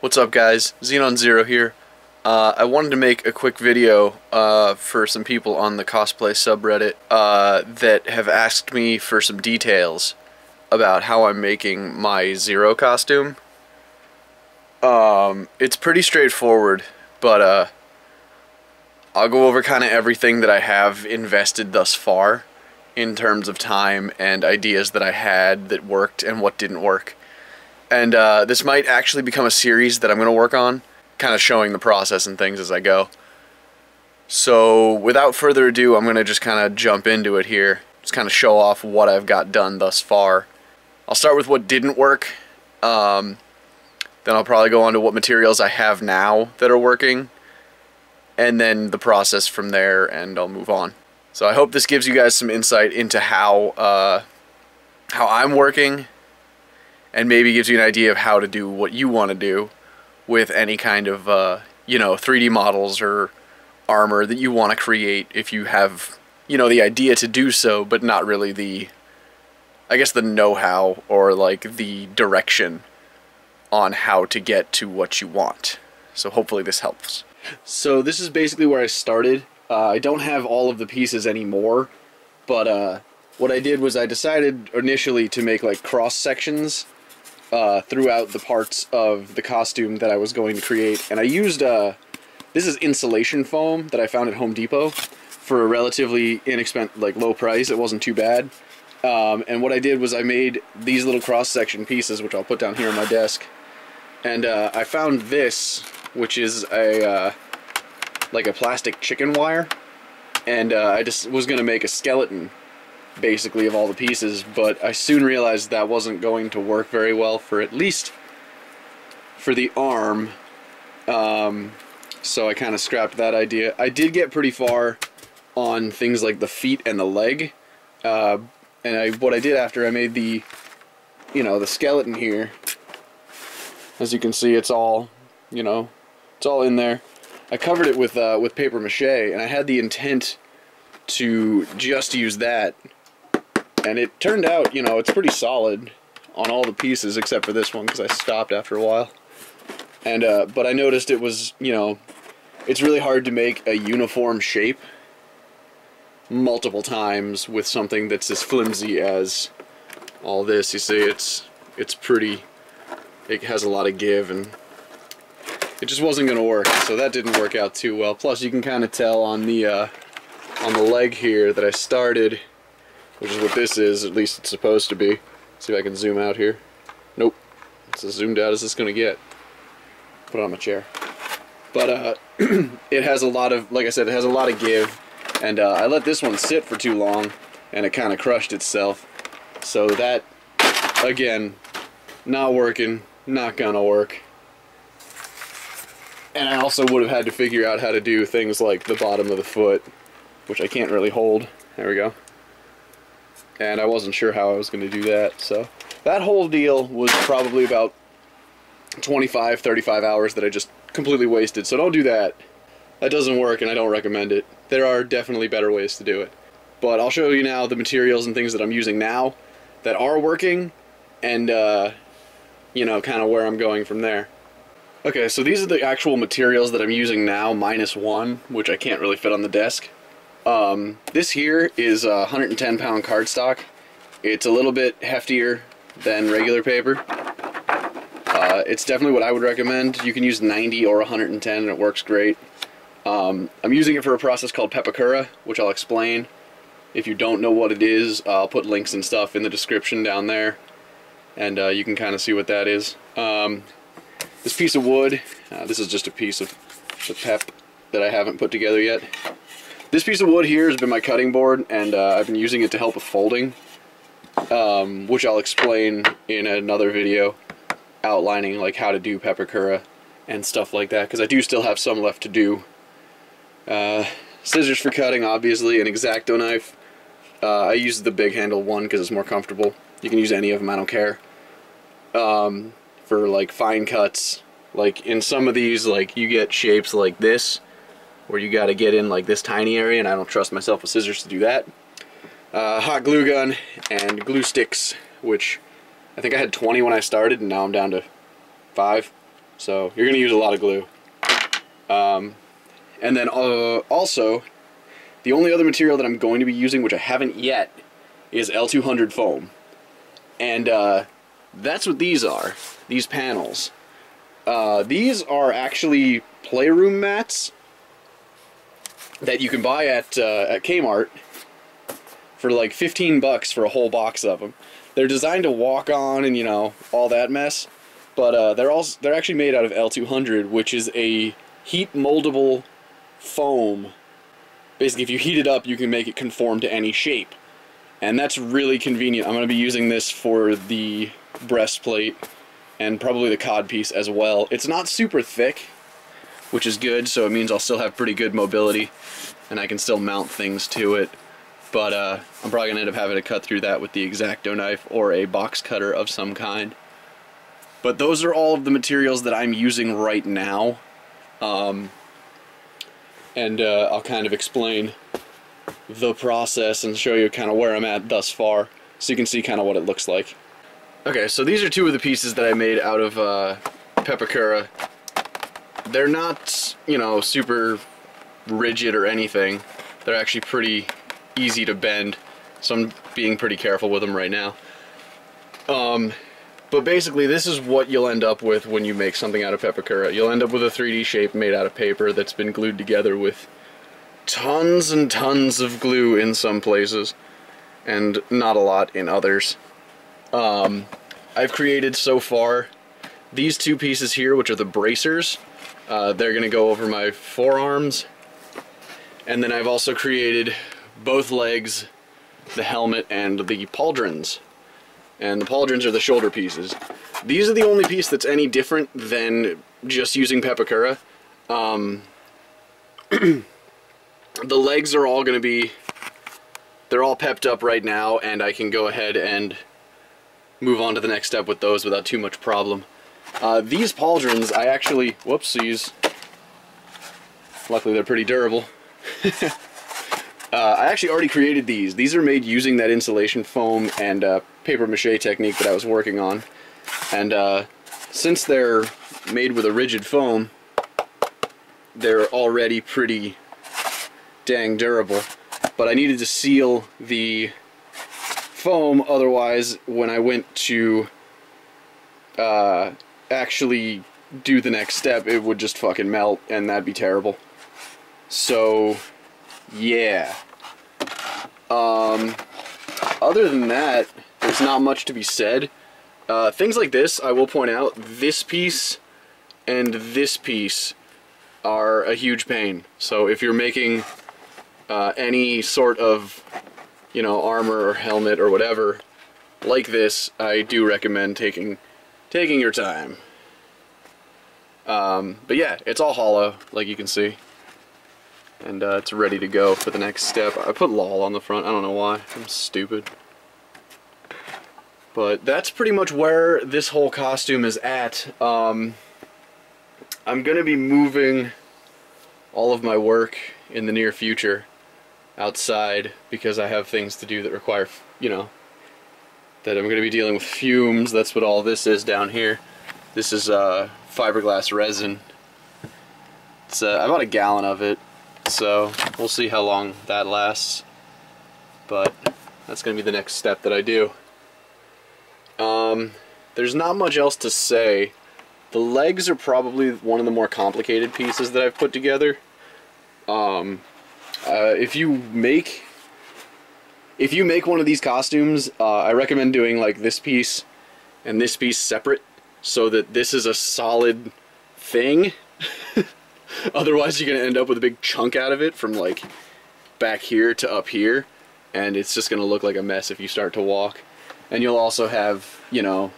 What's up, guys? Xenon Zero here. I wanted to make a quick video for some people on the cosplay subreddit that have asked me for some details about how I'm making my Zero costume. It's pretty straightforward, but I'll go over kind of everything that I have invested thus far in terms of time and ideas that I had that worked and what didn't work. And this might actually become a series that I'm going to work on, kind of showing the process and things as I go. So without further ado, I'm going to just kind of jump into it here, just kind of show off what I've got done thus far. I'll start with what didn't work, then I'll probably go on to what materials I have now that are working, and then the process from there, and I'll move on. So I hope this gives you guys some insight into how I'm working, and maybe gives you an idea of how to do what you want to do with any kind of, 3D models or armor that you want to create if you have, the idea to do so, but not really the know-how or, the direction on how to get to what you want. So hopefully this helps. So this is basically where I started. I don't have all of the pieces anymore, but what I did was I decided initially to make, cross-sections throughout the parts of the costume that I was going to create, and I used this is insulation foam that I found at Home Depot for a relatively inexpensive, low price. It wasn't too bad, and what I did was I made these little cross-section pieces, which I'll put down here on my desk, and I found this, which is a plastic chicken wire, and I just was gonna make a skeleton basically of all the pieces, but I soon realized that wasn't going to work very well for at least for the arm, so I kind of scrapped that idea. I did get pretty far on things like the feet and the leg, and what I did after I made the the skeleton here, as you can see, it's all it's all in there. I covered it with paper mache, and I had the intent to just use that. And it turned out, it's pretty solid on all the pieces except for this one, because I stopped after a while. And but I noticed it was, it's really hard to make a uniform shape multiple times with something that's as flimsy as all this. You see, it's pretty, it has a lot of give, and it just wasn't going to work. So that didn't work out too well. Plus, you can kind of tell on the leg here that I started, which is what this is, at least it's supposed to be. Let's see if I can zoom out here. Nope. It's as zoomed out as it's going to get. Put it on my chair. But it has a lot of, like I said, it has a lot of give. And I let this one sit for too long, and it kind of crushed itself. So that, again, not working, not going to work. And I also would have had to figure out how to do things like the bottom of the foot, which I can't really hold. There we go. And I wasn't sure how I was going to do that, so that whole deal was probably about 25-35 hours that I just completely wasted. So don't do that. That doesn't work, and I don't recommend it. There are definitely better ways to do it. But I'll show you now the materials and things that I'm using now that are working, and kind of where I'm going from there. Okay, so these are the actual materials that I'm using now, minus one, which I can't really fit on the desk. This here is 110 pound cardstock. It's a little bit heftier than regular paper. It's definitely what I would recommend. You can use 90 or 110 and it works great. I'm using it for a process called pepakura, which I'll explain. If you don't know what it is, I'll put links and stuff in the description down there, and you can kind of see what that is. This piece of wood, this is just a piece of the pep that I haven't put together yet. This piece of wood here has been my cutting board, and I've been using it to help with folding, which I'll explain in another video, outlining how to do pepakura and stuff like that, because I do still have some left to do. Scissors for cutting, obviously, an X-Acto knife. I use the big handle one because it's more comfortable. You can use any of them, I don't care. For fine cuts, in some of these, you get shapes like this, where you got to get in this tiny area, and I don't trust myself with scissors to do that. Hot glue gun and glue sticks, which I think I had 20 when I started, and now I'm down to 5. So you're going to use a lot of glue. And then also, the only other material that I'm going to be using, which I haven't yet, is L200 foam. And that's what these are, these panels. These are actually playroom mats that you can buy at Kmart for like 15 bucks for a whole box of them. They're designed to walk on and, you know, all that mess, but they're actually made out of L200, which is a heat moldable foam. Basically, if you heat it up, you can make it conform to any shape, and that's really convenient. I'm going to be using this for the breastplate and probably the cod piece as well. It's not super thick, which is good, so it means I'll still have pretty good mobility and I can still mount things to it. But I'm probably going to end up having to cut through that with the X-Acto knife or a box cutter of some kind. But those are all of the materials that I'm using right now. I'll kind of explain the process and show you kind of where I'm at thus far, so you can see kind of what it looks like. Okay, so these are two of the pieces that I made out of Pepakura. They're not, you know, super rigid or anything. They're actually pretty easy to bend, so I'm being pretty careful with them right now. But basically, this is what you'll end up with when you make something out of Pepakura. You'll end up with a 3D shape made out of paper that's been glued together with tons and tons of glue in some places, and not a lot in others. I've created so far these two pieces here, which are the bracers. They're going to go over my forearms. And then I've also created both legs, the helmet, and the pauldrons. And the pauldrons are the shoulder pieces. These are the only piece that's any different than just using Pepakura. The legs are all going to be, they're all pepped up right now, and I can go ahead and move on to the next step with those without too much problem. These pauldrons, I actually, whoopsies, luckily they're pretty durable. I actually already created these. These are made using that insulation foam and paper mache technique that I was working on. And since they're made with a rigid foam, they're already pretty dang durable. But I needed to seal the foam, otherwise when I went to actually do the next step, it would just fucking melt, and that'd be terrible. So yeah. Other than that, there's not much to be said. Things like this, I will point out, this piece and this piece are a huge pain. So if you're making any sort of, you know, armor or helmet or whatever like this, I do recommend taking your time. But yeah, it's all hollow, like you can see. And it's ready to go for the next step. I put LOL on the front, I don't know why, I'm stupid. But that's pretty much where this whole costume is at. I'm gonna be moving all of my work in the near future outside, because I have things to do that require, you know, that I'm gonna be dealing with fumes. That's what all this is down here. This is fiberglass resin. It's I bought a gallon of it. So we'll see how long that lasts, but that's going to be the next step that I do. There's not much else to say. The legs are probably one of the more complicated pieces that I've put together. If you make one of these costumes, I recommend doing like this piece and this piece separate, so that this is a solid thing. Otherwise you're going to end up with a big chunk out of it from like back here to up here, and it's just going to look like a mess if you start to walk. And you'll also have, you know,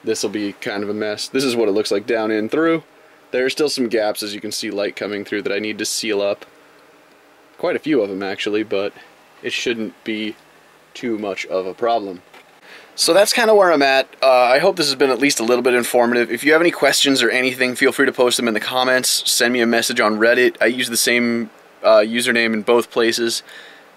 this will be kind of a mess. This is what it looks like down in through. There are still some gaps, as you can see, light coming through, that I need to seal up. Quite a few of them actually, but it shouldn't be too much of a problem. So that's kind of where I'm at. I hope this has been at least a little bit informative. If you have any questions or anything, feel free to post them in the comments. Send me a message on Reddit. I use the same username in both places.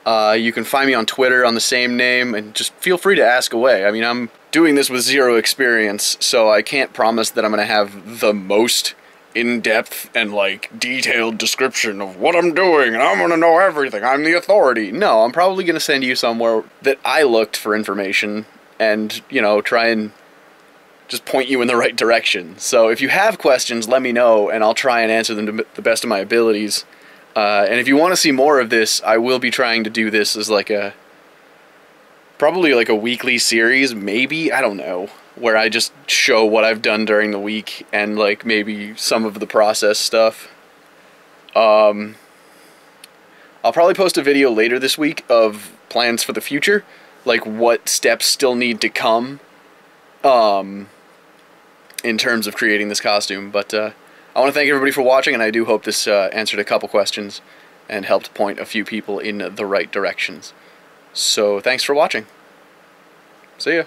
You can find me on Twitter on the same name, and just feel free to ask away. I mean, I'm doing this with zero experience, so I can't promise that I'm going to have the most in-depth and, like, detailed description of what I'm doing, and I'm going to know everything, I'm the authority. No, I'm probably going to send you somewhere that I looked for information and, you know, try and just point you in the right direction. So if you have questions, let me know, and I'll try and answer them to the best of my abilities. And if you want to see more of this, I will be trying to do this as like a, probably like a weekly series, maybe, I don't know, where I just show what I've done during the week and like maybe some of the process stuff. I'll probably post a video later this week of plans for the future, like what steps still need to come in terms of creating this costume. But I want to thank everybody for watching, and I do hope this answered a couple questions and helped point a few people in the right directions. So thanks for watching. See ya.